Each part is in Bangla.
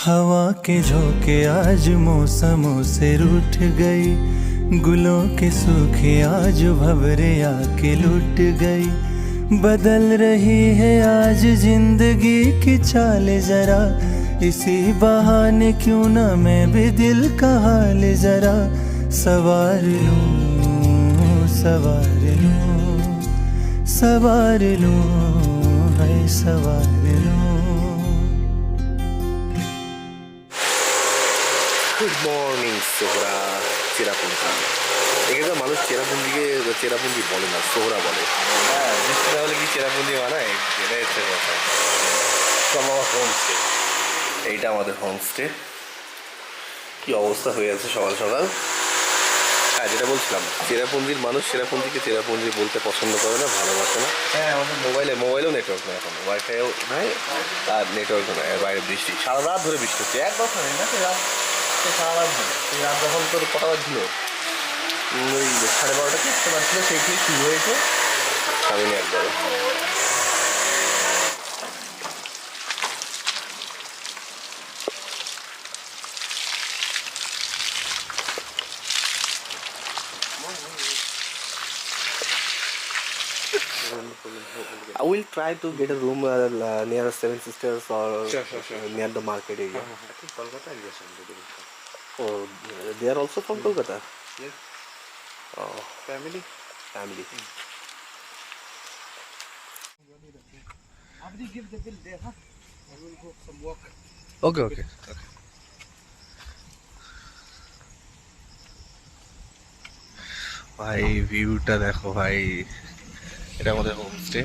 हवा के झोंके आज मौसमों से रूठ गई, गुलों के सूखे आज भंवरे आके लुट गई। बदल रही है आज जिंदगी की चाल जरा, इसी बहाने क्यों ना मैं भी दिल का हाल जरा सवार लूं, सवार लूं, सवार लूं, है सवार लूं। Good morning Sohra Cherrapunji. এখানকার মানুষ চেরাপুঞ্জিকে চেরাপুঞ্জি বলে না, সোহরা বলে। হ্যাঁ, বৃষ্টি না হলে কি চেরাপুঞ্জি বানায়? এটাই হচ্ছে কথা। আমার হোমস্টে, এইটা আমাদের হোমস্টে। কি অবস্থা হয়ে আছে সকাল সকাল। হ্যাঁ, যেটা বলছিলাম, চেরাপুঞ্জির মানুষ চেরাপুঞ্জিকে চেরাপুঞ্জি বলতে পছন্দ করে না, ভালোবাসে না। হ্যাঁ, আমাদের মোবাইলেও নেটওয়ার্ক নেই এখন, ওয়াইফাইও নাই, আর নেটওয়ার্কও নেই। বাইরে বৃষ্টি, সারা রাত ধরে বৃষ্টি হচ্ছে। এক বছর নেই না, রাত সারা রাত ধরে। সেই রাত যখন তোর কটা বাজছিল, ওই 12:30 কি একটা বাজছিল, সেইটি শুরু হয়েছে সামনে একবারে। I will try to get a room near Seven Sisters or sure. Near the market area. I think Kolkata area something. Oh, they are also from Kolkata? Yes. Oh, Family? family. Abdi, give the bill there, huh? I will go some walk. Okay. ভাই ভিউটা দেখো ভাই, এটা আমাদের হোমস্টে।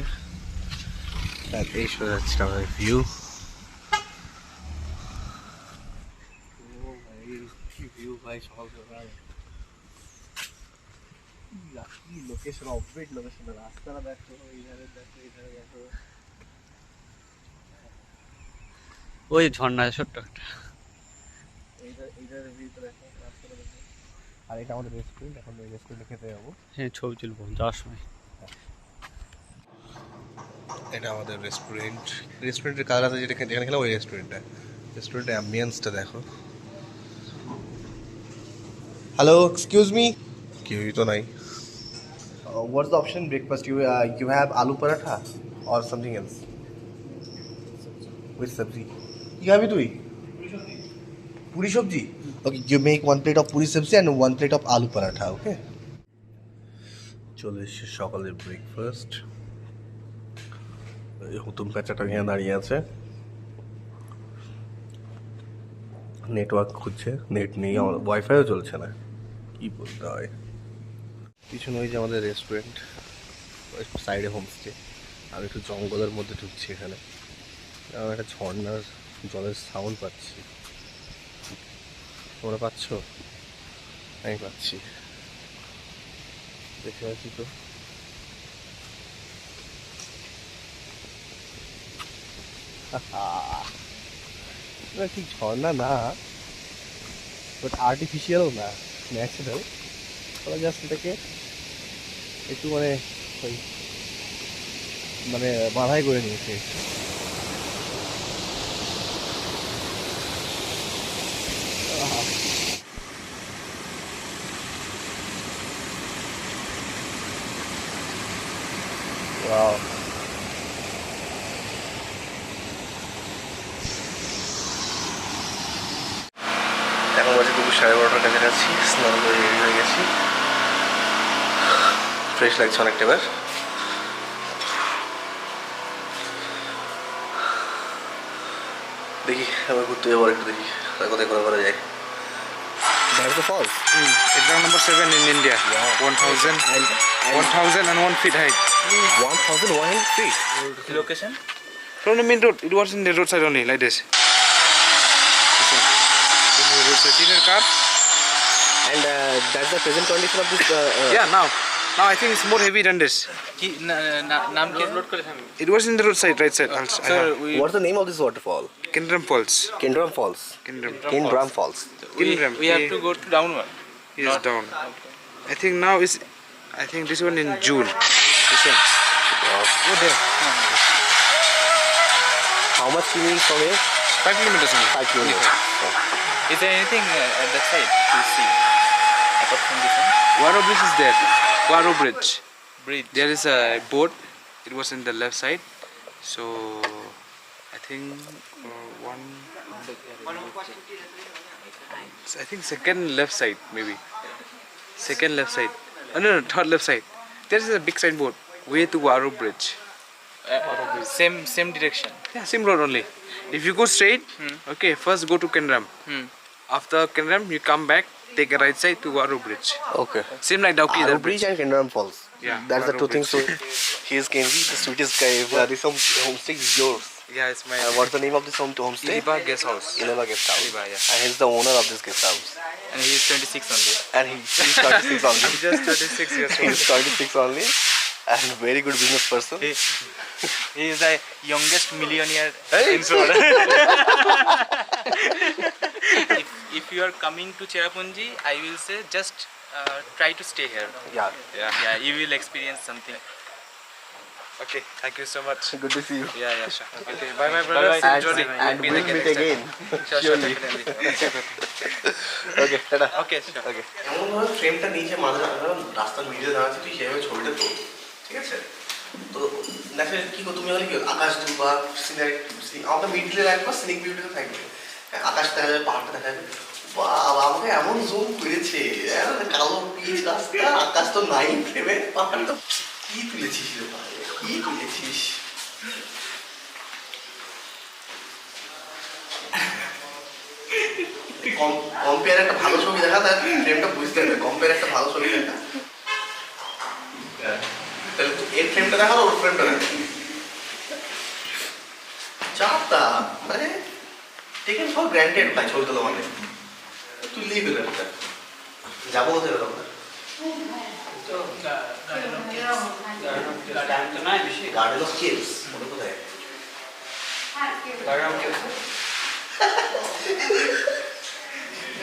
আর এই শো যাচ্ছে আমাদের ভিউ। ভিউ ভাই সকাল সকাল কি লোকেশন, অপডেট লোকেশন। রাস্তাটা দেখো, এইধারে দেখো, এইধারে দেখো। ওই ঝর্ণা ছোট্ট একটা, এইধারে ভিউটা দেখো, রাস্তাটা দেখো। আর এটা আমাদের রেস্টুরেন্ট, এখন এই রেস্টুরেন্টে খেতে যাবো। হ্যাঁ ছবি তুলবো যাওয়ার সময়। এটা আমাদের রেস্টুরেন্টের কালার আছে, যেখানে খেলাম ওই রেস্টুরেন্টের অ্যাম্বিয়েন্সটা দেখো। Hello, excuse me. কেউই তো নাই। What's the option breakfast? You have aloo paratha or something else with sabzi? কি খাবি তুই? পুরি সবজি? Okay, you make 1 plate of puri sabzi and 1 plate of আলু পরাঠা। ওকে, চলে এসছে সকালের ব্রেকফাস্ট। হুতুম প্যাঁচাটা এখানে দাঁড়িয়ে আছে, নেটওয়ার্ক খুঁজছে, নেট নেই, আমার ওয়াইফাইও চলছে না, কি বলতে হয়। পিছনে ওই যে আমাদের রেস্টুরেন্ট, সাইডে হোমস্টে। আমি একটু জঙ্গলের মধ্যে ঢুকছি এখানে, আমি একটা ঝর্ণার জলের সাউন্ড পাচ্ছি। তোমরা পাচ্ছ? আমি পাচ্ছি, দেখে আছি তো। এটা ঠিক ঝর্ণা না, বাট আর্টিফিশিয়ালও না, ন্যাচারাল। ওরা জাস্ট এটাকে একটু মানে বাধাই করে নিয়েছে। Wow. এখন বাজে দুপুর 12:30টার কাছাকাছি। স্নান করে রেডি হয়ে গেছি, ফ্রেশ লাগছে অনেকটা। এবার দেখি, আবার ঘুরতে যাবো একটু, দেখি কোথায় করা যায়। There's the falls. Exam number 7 in India. Wow. 1001 feet height. 1001 feet. Location? From the main road. It was in the roadside only, like this. This one. This is the roadside. See the car? And that's the present condition of this. Yeah, now I think it's more heavy than this. কি নাম কি আপলোড করেছেন? It was in the roadside, right side. Sir, What's the name of this waterfall? Kindram Falls. Kindram Falls. Kindram. Kindram Falls. Kindram. we have to go to downward. He is down. I think now is. I think this one in June. This one. Wow. Over there. How much swimming from here? 5 kilometers only. 5 kilometers. Is there anything at that side to see apart from this one? Waro Bridge is there. Waro Bridge. Bridge. There is a boat. It was in the left side. So I think one. I think second left side maybe. Second left side. Oh, no, third left side. There is a big signboard. Way to Waro Bridge. Same direction. Yeah, same road only. If you go straight, okay, first go to Kenram. After Kenram, you come back, take a right side to Waro Bridge. Okay. Same like Dauki. Aro Bridge and Kenram Falls. Yeah, That's the Waro two things. So he is Kenji, the sweetest guy. This homestay is yours. Yeah, it's my What's the name of this homestay? Iliba guest house. Innova Guest House. Iliba, yeah. And he's the owner of this guest house. And he is 26 only. And he's 36 only. Just 36 years old. He's 36 only. And very good business person. He is the youngest millionaire Hey. in Florida. if you are coming to Cherrapunji, I will say just try to stay here. Yeah. Yeah, you will experience something. Okay, thank you so much. Good to see you. Yeah, sure. Okay, bye bye, brothers. And, Enjoy it. and we'll meet again. Sure, definitely. Okay, ta-da. Okay, sure. Okay. এমনভাবে ফ্রেমটা নিচে মাঝে রাস্তার মিডিলে দাঁড়াচ্ছি তুই সেভাবে ছবিটা তোল ঠিক আছে তো দেখে কি তুমি হলে কি আকাশ বা সিনারি আমাকে মিডিলে রাখবা সিনিক ভিউটা থাকবে আকাশ দেখা যাবে পাহাড়টা দেখা যাবে বাবা আমাকে এমন জুম করেছে কালো পিচ রাস্তা আকাশ তো নাই ফ্রেমে পাহাড় তো কি তুলেছিস রে ভাই কি তুলেছিস কম্পেয়ার একটা ভালো ছবি দেখা তার ফ্রেমটা বুঝতে হবে কম্পেয়ার একটা ভালো ছবি দেখা তাহলে এর ফ্রেমটা দেখা ওর ফ্রেমটা দেখা চাপটা মানে টেকেন ফর গ্র্যান্টেড ভাই ছবি তোলা মানে তুললেই পেলে একটা যাবো কোথায় আমরা গার্ডেন অফ কেভস ওটা কোথায়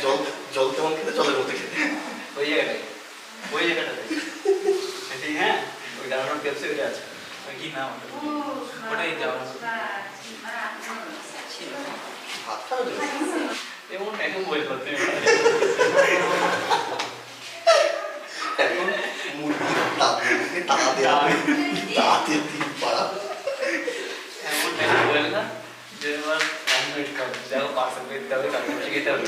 জল জল কেমন খেতে জলের মধ্যে খেতে ওই জায়গাটাতে হ্যাঁ ওই গার্ডেন কেপসে ওইটা আছে কি নাম ওটাই যাওয়া ভাত খাবে তো এমন এখন বই করতে এখন মুরগির টাকা দেওয়া তাতে তিন পাড়া এমন টাইম বলে না যে আমার হ্যান্ডমেড কাপ যাও পার্সেল করতে হবে কাজ শিখতে হবে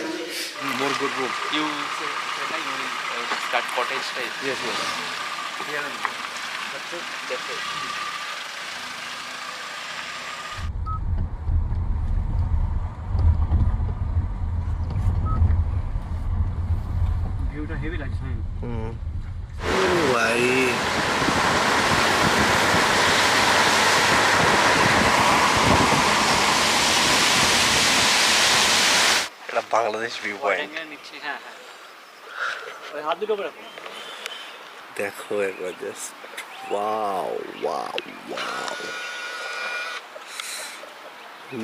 More good room. you say you will start cottage type. Yes, yes. Here only. That's it. ভিউটা হেভি লাগছে ভাই এটা বাংলাদেশ ভিউ পয়েন্ট নিচ্ছি হ্যাঁ হ্যাঁ ওই হাত দুটো করে দেখো একবার জাস্ট ওয়াও ওয়াও ওয়াও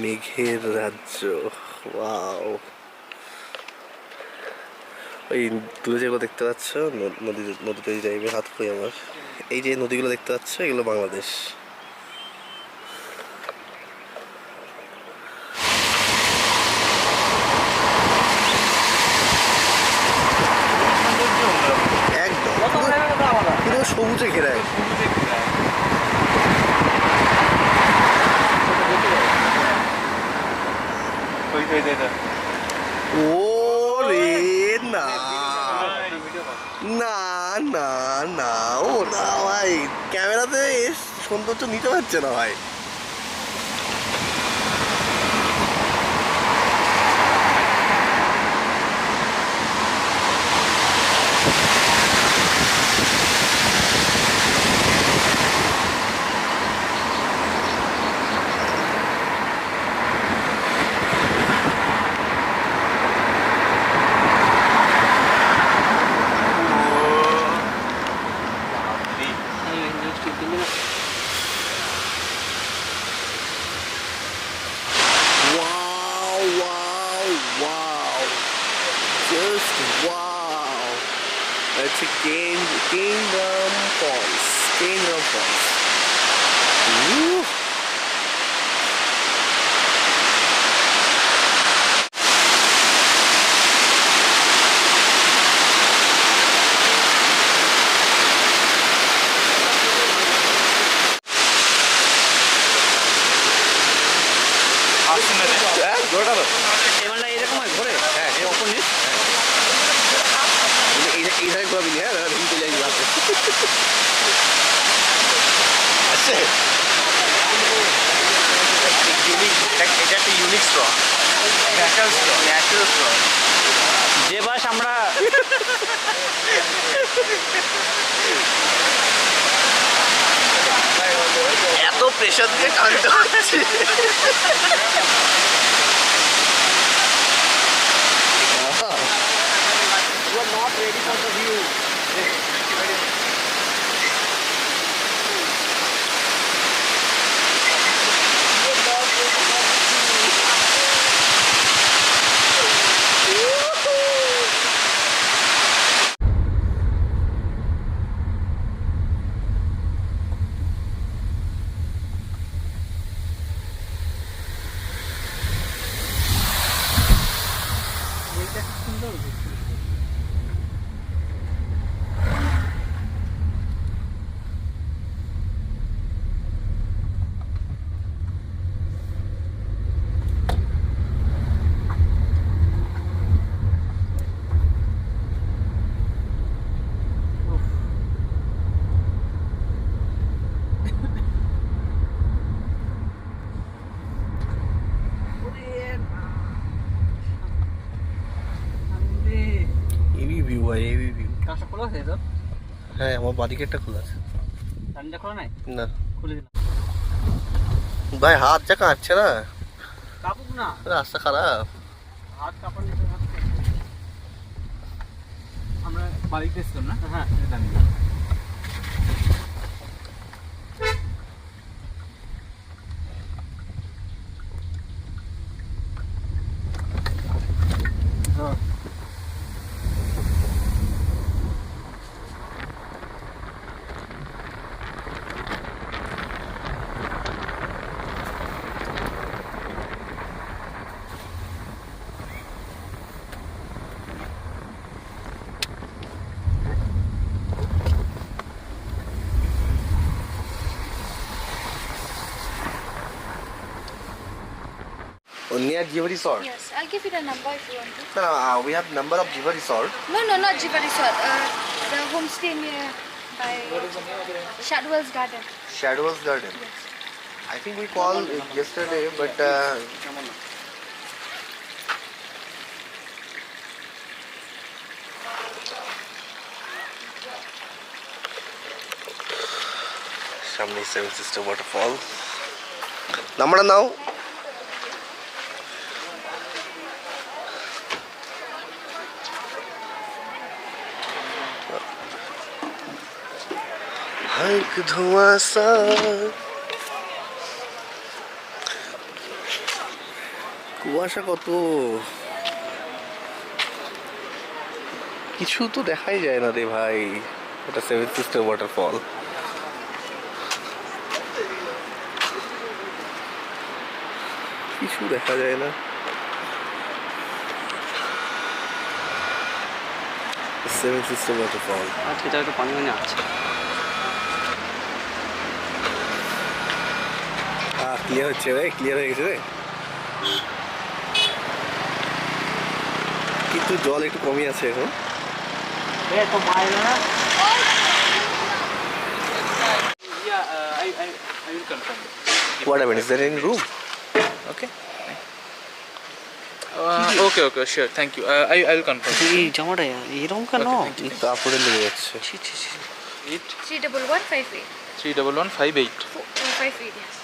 মেঘের রাজ্য ওয়াও ওই দূরে যেগুলো দেখতে পাচ্ছ নদীতে যাইবে হাত খুঁয়ে আমার এই যে নদীগুলো দেখতে পাচ্ছ এগুলো বাংলাদেশ একদম পুরো সবুজে ঘেরা ও রে না না না না ও না ভাই ক্যামেরাতে সৌন্দর্য নিতে পারছে না ভাই It's a Kingdom Falls. Kingdom Falls. Woo! Organic straw, natural straw. যে বাস আমরা এত প্রেশার দিয়ে টানতে হচ্ছে। হেভি ভিউ ভাই, হেভি ভিউ। কাঁচা খোলা আছে তো? হ্যাঁ, আমার বাদিকেরটা খোলা আছে। টানটা খোলা নাই? না খুলে দিলাম। ভাই, হাত যা কাঁপছে না, কাপুক না, রাস্তা খারাপ। হাত কাপড় নিতে হাত। আমরা বাড়িতে এসেছিলাম না? হ্যাঁ, জানি। Near Jiva Resort. Yes, I'll give you the number if you want to. No, we have number of Jiva Resort. No, not Jiva Resort. The homestay near by Shadwell's Garden. Shadwell's Garden. Yes. I think we called yesterday, but সামনে সেভেন সিস্টার ওয়াটারফল। নাম্বারটা নাও। एक धुआं सा কুয়াশা, কত কিছু তো দেখাই যায় না রে ভাই। এটা সেভেন সিস্টার ওয়াটারফল। কিছু দেখা যায় না। Seven sister waterfall. আজকে যাই তো পানি মানে আছে। ক্লিয়ার হচ্ছে রে, ক্লিয়ার হয়ে গেছে রে, কিন্তু জল একটু কমই আছে এখন। তো মাইল না। Yeah, I will confirm. What happened? Is there any room? Okay. Okay, sure. Thank you. I will confirm. এই জামাটা এরকম কেন? কাপড়ে লেগে যাচ্ছে। ছি ছি ছি। 31158. 31158. 58, yes.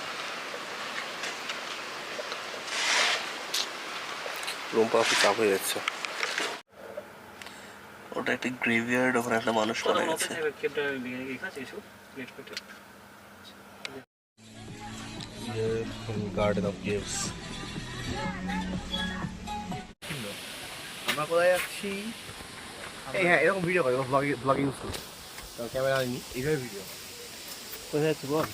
রুম পাওয়া খুব চাপ হয়ে যাচ্ছে। ওটা একটা গ্রেভিয়ার্ড, ওখানে একটা মানুষ মারা গেছে। Garden of caves. আমরা কোথায় যাচ্ছি? এই হ্যাঁ, এরকম ভিডিও করে ব্লগিং ইউজ করি, ক্যামেরা আনি, এইভাবে ভিডিও। কোথায় যাচ্ছি বল?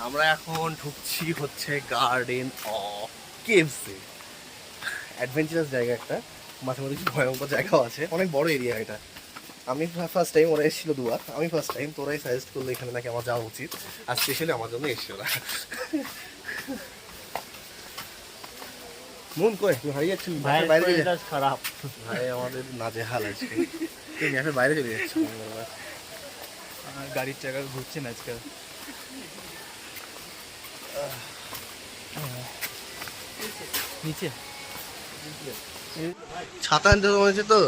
আমরা এখন ঢুকছি হচ্ছে গার্ডেন অফ কেভসে। অ্যাডভেঞ্চারাস জায়গা একটা, মাঝে মাঝে কিছু ভয়ঙ্কর জায়গাও আছে, অনেক বড় এরিয়া এটা। আমি ফার্স্ট টাইম, ওরা এসেছিল দুবার, আমি ফার্স্ট টাইম। তোরাই সাজেস্ট করলো এখানে নাকি আমার যাওয়া উচিত, আর স্পেশালি আমার জন্য এসছে ওরা। মন কই তুই হারিয়ে যাচ্ছিস বাইরে চলে যা। খারাপ ভাই আমাদের নাজেহাল আজকে, তুই ম্যাপের বাইরে চলে যাচ্ছিস। গাড়ির চাকা ঘুরছে না আজকাল। নিচে ছাতা আনতে হয়েছে তো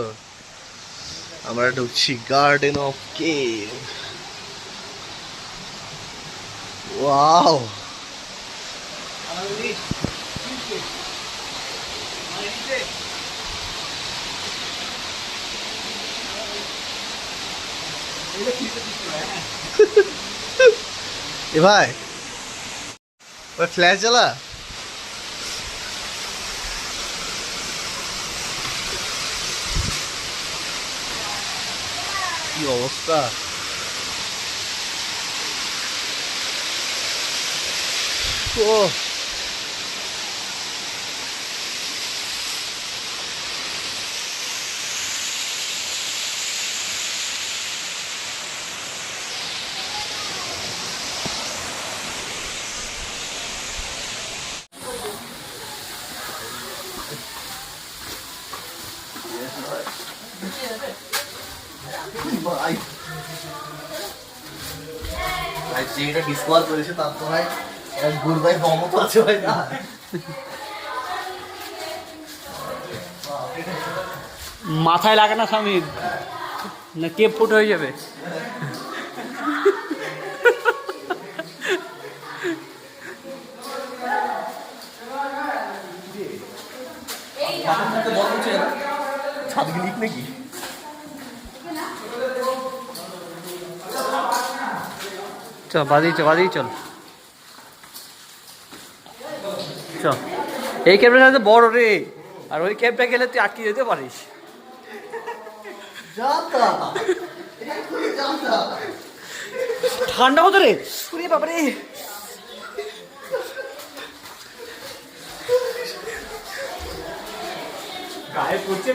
আমরা ঢুকছি গার্ডেন অফ কেভ। ওয়াও এ ভাই ওই ফ্ল্যাশ জ্বালা কি অবস্থা ও ভাই ভাই যেটা ডিসকভার করেছে তার তো ভাই গুড ভাই দমও তো আছে ভাই না মাথায় লাগে না স্বামী, না কেপ ফুট হয়ে যাবে। ছাদ লিক নাকি চল বাদিয়ে চল চল। এই ক্যাবটা সাথে বড় রে, আর ওই ক্যাবটা গেলে তুই আটকে যেতে পারিস। ঠান্ডা কত রে বাবারে। গায়ে পড়ছে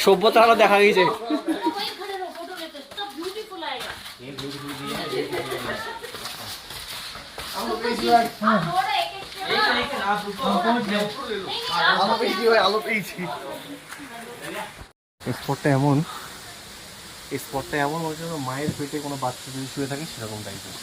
সভ্যতা আলো দেখা গেছে। স্পটটা এমন মনে হচ্ছে মায়ের পেটে কোনো বাচ্চা যদি শুয়ে থাকে সেরকম টাইপের।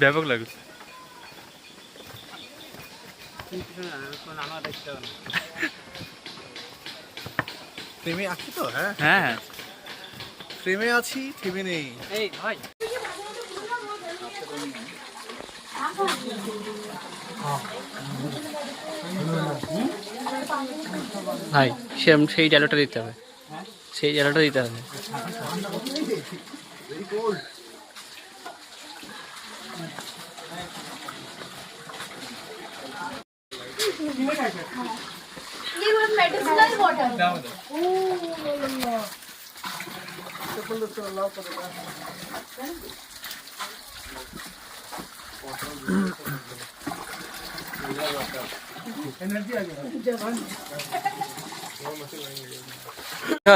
ব্যাপক লাগে। ফ্রেমে আছি তো? হ্যাঁ হ্যাঁ ফ্রেমে আছি, থেমে নেই। এই ভাই ভাই সেরকম সেই ডায়লগটা দিতে হবে, সেই ডায়লগটা দিতে হবে। It was medicinal water.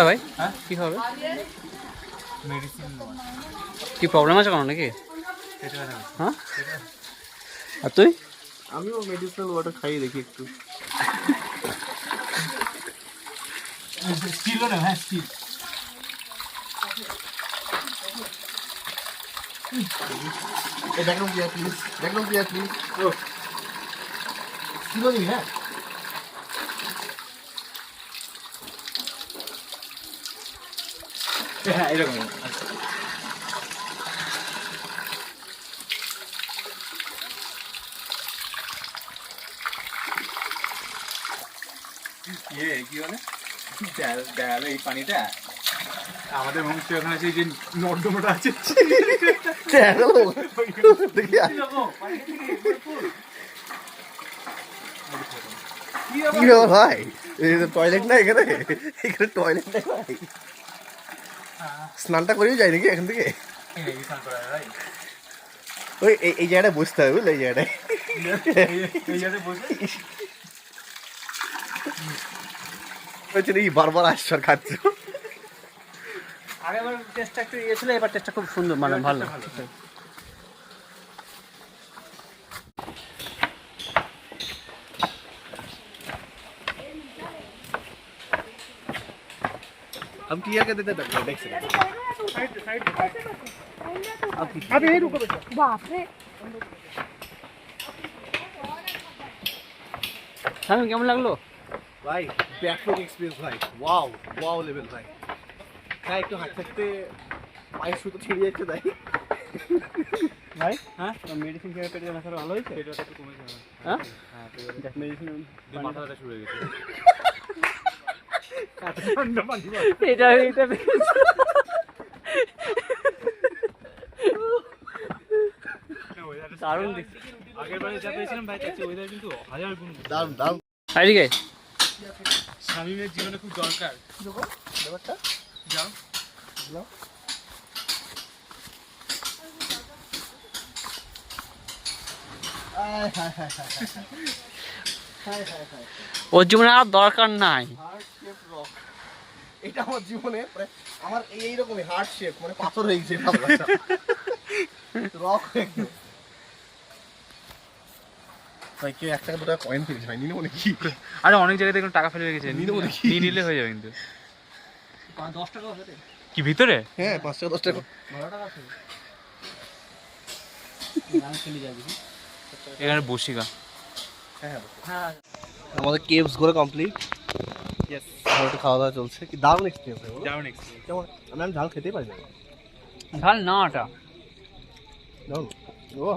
ভাই কি হবে? কি প্রবলেম আছে কোনো নাকি? হ্যাঁ আর তুই? আমিও মেডিসিনাল ওয়াটার খাইয়ে দেখি একটু। দেখলাম প্লিজ, প্লিজ। কিলো নি? হ্যাঁ হ্যাঁ এরকম। কি বলে দেখালো এই পানিটা আমাদের হোমস্টে ওখানে আছে যে নর্দমাটা আছে কি ব্যাপার ভাই, টয়লেট না এখানে? এখানে টয়লেট নেই ভাই? স্নানটা করেও যায় নাকি এখান থেকে? ওই এই জায়গাটায় বসতে হবে, বুঝলে? এই জায়গাটায় হচ্ছে নাকি বারবার আসছো আর খাচ্ছ? আগেরবার টেস্টটা একটু ইয়ে ছিল, এবার টেস্টটা খুব সুন্দর, মানে ভালো। हम क्लियर कर देते हैं बैक से। अभी यही रुको बेटा। बाप रे স্বামী কেমন লাগলো? ভাই ব্যাপক এক্সপিরিয়েন্স ভাই, ওয়াও ওয়াও লেভেল ভাই। হ্যাঁ একটু হাঁটতে হাঁটতে পায়ের সুতো ছিঁড়ে যাচ্ছে তাই ভাই হ্যাঁ মেডিসিন খেয়ে পেটে ব্যথা ভালো হয়েছে? পেটটা একটু কমেছে। হ্যাঁ মেডিসিন মাথা ব্যথা শুরু হয়ে গেছে। এটা দারুণ দেখছি। আগের বারে যা পেয়েছিলাম ভাই, তার চেয়ে ওয়েদার কিন্তু হাজার গুণ দাম দাম এদিকে শামীমের জীবনে খুব দরকার। ব্যাপারটা যাও ওর জীবনে আর দরকার নাই। হার্ট শেপ রক, এটা আমার জীবনে মানে আমার এইরকমই হার্ট শেপ, মানে পাথর হয়ে গেছে রক একদম। ভাই কেউ 1 টাকা 2 টাকা কয়েন ফেলেছে ভাই, নিয়ে নেবো নাকি? আরে অনেক জায়গায় দেখুন টাকা ফেলে রেখেছে, নিয়ে নেবো নাকি? নিয়ে নিলে হয়ে যাবে কিন্তু। 10 টাকা হবে কি ভিতরে? হ্যাঁ 5 টাকা 10 টাকা 12 টাকা আছে। আমি চলে যাবি। এখানে বসিকা। হ্যাঁ আমাদের কেভস ঘোরা কমপ্লিট। ইয়েস, আমার একটু খাওয়া দাওয়া চলছে, কি দারুণ এক্সপিরিয়েন্স ভাই। দারুণ এক্সপিরিয়েন্স। কেমন? আমি ঝাল খেতেই পারি না। ঝাল না ওটা। দারুণ। ও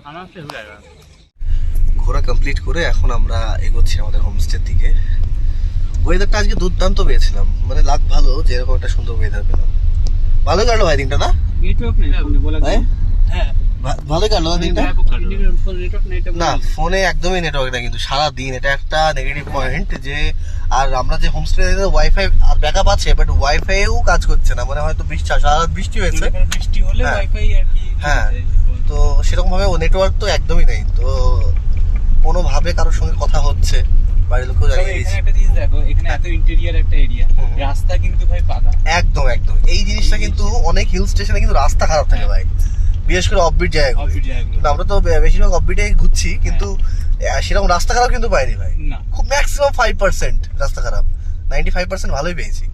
আমার ফেভারিট। ঘোরা কমপ্লিট করে এখন আমরা এগোচ্ছি আমাদের হোমস্টের দিকে। ওয়েদারটা আজকে দুর্দান্ত পেয়েছিলাম, মানে লাক ভালো যে এরকম একটা সুন্দর ওয়েদার পেলাম। ভালো কাটলো ভাই দিনটা, না? নেটওয়ার্ক নেই ফোনে বলা ভাই হ্যাঁ ভালো কাটলো না দিনটা? নেটওয়ার্ক নেই না ফোনে একদমই নেটওয়ার্ক না, কিন্তু সারা দিন এটা একটা নেগেটিভ পয়েন্ট যে, আর আমরা যে হোমস্টে ওয়াইফাই আর ব্যাকআপ আছে, বাট ওয়াইফাইও কাজ করছে না, মানে হয়তো সারা রাত বৃষ্টি হয়েছে। বৃষ্টি হলে হ্যাঁ। ওয়াইফাই আর কি হ্যাঁ তো সেরকম ভাবে নেটওয়ার্ক তো একদমই নেই, তো কোনোভাবে কারোর সঙ্গে কথা হচ্ছে, বাড়ির লোকেও জানিয়ে এখানে দিয়েছি। একটা জিনিস দেখো, এখানে এত ইন্টেরিয়ার একটা এরিয়া, রাস্তা কিন্তু ভাই পাকা। একদম একদম এই জিনিসটা কিন্তু অনেক হিল স্টেশনে কিন্তু রাস্তা খারাপ থাকে ভাই, বিশেষ করে অফবিট জায়গাগুলো। অফবিট জায়গাগুলো। কিন্তু আমরা তো বেশিরভাগ অফবিটে ঘুরছি, কিন্তু সেরকম রাস্তা খারাপ কিন্তু পাইনি ভাই। না খুব ম্যাক্সিমাম 5% রাস্তা খারাপ, 95% ভালোই পেয়েছি।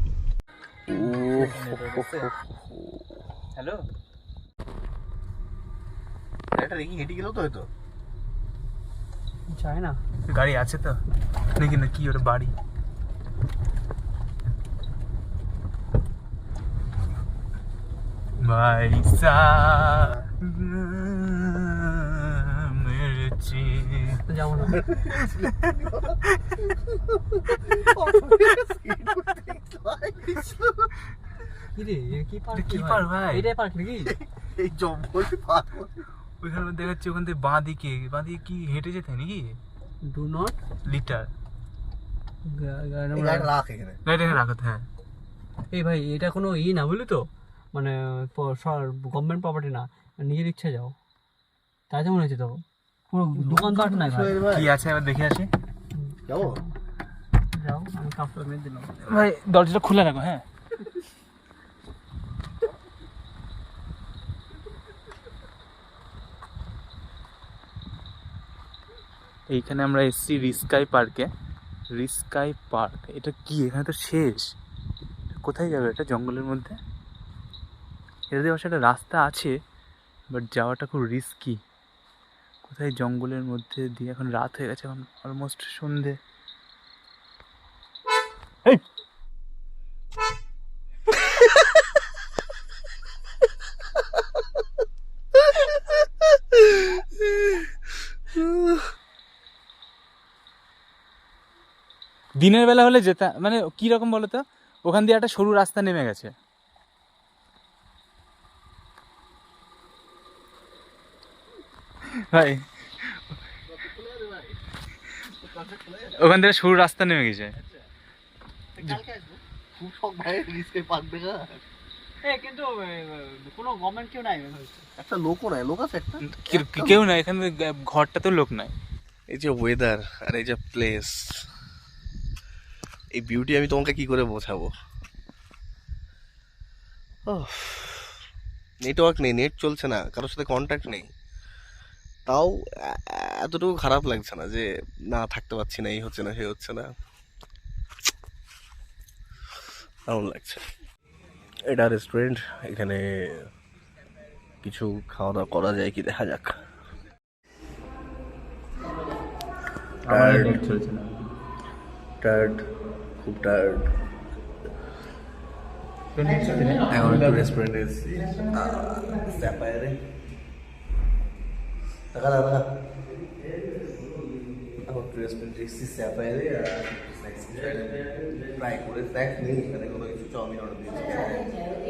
হ্যালো, এটা রেখে হেঁটে গেলেও তো হয়তো। চাই না। গাড়ি আছে তো নাকি? না কি ওর বাড়ি? ভাই মির্চি যাবো না। কি রে কি পার্ক? কি পার ভাই? এটাই পার্ক নাকি? এই জঙ্গল পার ওইখানে দেখাচ্ছে ওখান থেকে বাঁ দিকে কি হেঁটে যেতে হয় নাকি? ডু নট লিটার রাখ এখানে। গাড়িটাকে রাখতে। হ্যাঁ এই ভাই এটা কোনো না বুঝলি তো, মানে গভর্নমেন্ট প্রপার্টি না, নিজের ইচ্ছা যাও, তাই তো মনে হচ্ছে তো। পুরো দোকানদার নাই ভাই। কি আছে এবার দেখে আসি। যাবো যাও, আমি কাপড় মেরে দিলাম। ভাই দরজাটা খুলে রাখো। হ্যাঁ এইখানে আমরা এসছি রিস্কাই পার্কে। রিস্কাই পার্ক এটা কি? এখানে তো শেষ, কোথায় যাবে এটা? জঙ্গলের মধ্যে। এটা দিয়ে অবশ্য একটা রাস্তা আছে, বাট যাওয়াটা খুব রিস্কি। কোথায় জঙ্গলের মধ্যে দিয়ে, এখন রাত হয়ে গেছে, এখন অলমোস্ট সন্ধে। দিনের বেলা হলে যেতে মানে কীরকম বলো তো, ওখান দিয়ে একটা সরু রাস্তা নেমে গেছে। ভাই ওখান থেকে সরু রাস্তা নেমে গেছে। খুব শখ ভাই রিস্কে পার্ক দেখা। কিন্তু কোনো গভর্নমেন্ট কেউ নাই, একটা লোকও নাই, লোক আছে একটা কেউ না এখানে, ঘরটা তো লোক নাই। এই যে ওয়েদার আর এই যে প্লেস, এই বিউটি আমি তোমাকে কি করে বোঝাবো। নেটওয়ার্ক নেই, নেট চলছে না, কারোর সাথে কন্ট্যাক্ট নেই, তাও এতটুকু খারাপ লাগছে না যে না থাকতে পারছি না, এই হচ্ছে না সে হচ্ছে না, এমন লাগছে। এটা রেস্টুরেন্ট, এখানে কিছু খাওয়া দাওয়া করা যায় কি দেখা যাক। টায়ার্ড, খুব টায়ার্ড। এখন একটু রেস্টুরেন্টে এসেছি, স্যাপায়ারে দেখা দেখা এখন রেস্টুরেন্টে এসেছি স্যাপায়ারে, আর স্ন্যাক্স ট্রাই করে স্ন্যাক্স নিই, এখানে কোনো কিছু চাউমিন অর্ডার দিয়েছি,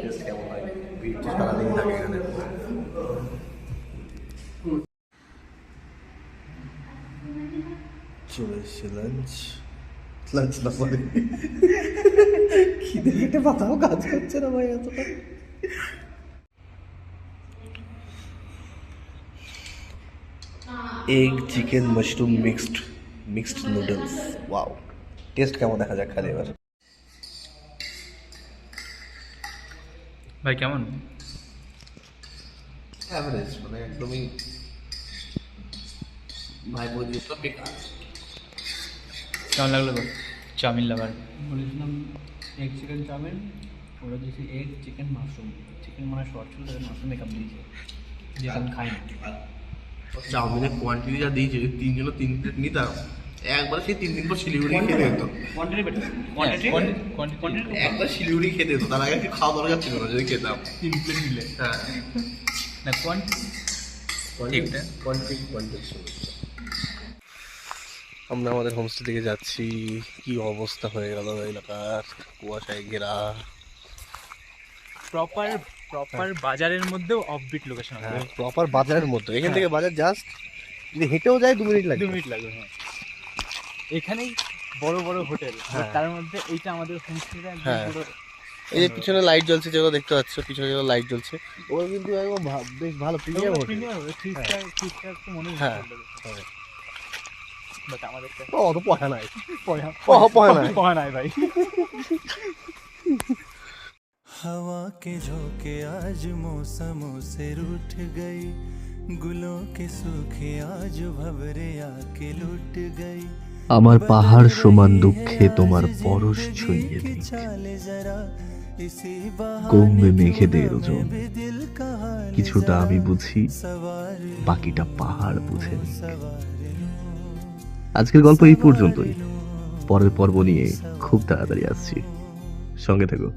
টেস্ট কেমন হয়, ভিড় তো সারাদিন থাকে এখানে। চলে এসছে লাঞ্চ না সরি, খিদে পেটে মাথাও কাজ করছে না ভাই এতটা। Egg chicken mushroom mixed noodles, wow, test কেমন দেখা যাক খালি এবার। ভাই কেমন? অ্যাভারেজ, মানে একদমই ভাই বলি তো বেকার। কেমন লাগলো তো চাউমিন লাভার? বলেছিলাম এগ চিকেন চাউমিন, ওরা দিয়েছে এগ চিকেন মাশরুম, চিকেন মানে শর্ট ছিল, মাশরুম মেকআপ দিয়েছে, যে আমি খাই না। চাউমিনের কোয়ান্টিটি যা দিয়েছে, তিনজনে 3 প্লেট নিতাম একবার, সেই 3 দিন পর শিলিগুড়ি খেতে হতো। কোয়ান্টিটি বেটার, কোয়ান্টিটি একবার শিলিগুড়ি খেতে হতো, তার আগে খাওয়া দরকার ছিল না যদি খেতাম 3 প্লেট নিলে হ্যাঁ। না কোয়ান্টিটি। আমরা আমাদের হোমস্টে থেকে যাচ্ছি, কি অবস্থা হয়ে গেল এলাকার, কুয়াশায় ঘেরা। প্রপার বাজারের মধ্যেও অফবিট লোকেশন আছে। প্রপার বাজারের মধ্যে, এখান থেকে বাজার জাস্ট যদি হেঁটেও যায় 2 মিনিট লাগে। 2 মিনিট লাগবে। হ্যাঁ, এখানেই বড় বড় হোটেল, তার মধ্যে এইটা আমাদের হোমস্টেটা একদম হ্যাঁ। পুরো। এই যে পিছনে লাইট জ্বলছে, যেগুলো দেখতে পাচ্ছ পিছনে যেগুলো লাইট জ্বলছে, ওগুলো কিন্তু একদম বেশ ভালো প্রিমিয়াম হোটেল। ঠিকঠাক তো মনে হ্যাঁ, হয়, বাট আমাদের অত পয়সা নাই, পয়সা নাই ভাই। हवा के झोंके आज मौसमों से रूठ गई, गुलों के सूखे आज भवरे आके लुट गई। আমার পাহাড় সমান দুঃখে তোমার পরশ ছুঁয়ে দিক, কমবে মেঘেদের ওজন, কিছুটা আমি বুঝি, বাকিটা পাহাড় বুঝে নিক। আজকের গল্প এই পর্যন্তই, পরের পর্ব নিয়ে খুব তাড়াতাড়ি আসছি, সঙ্গে থেকো।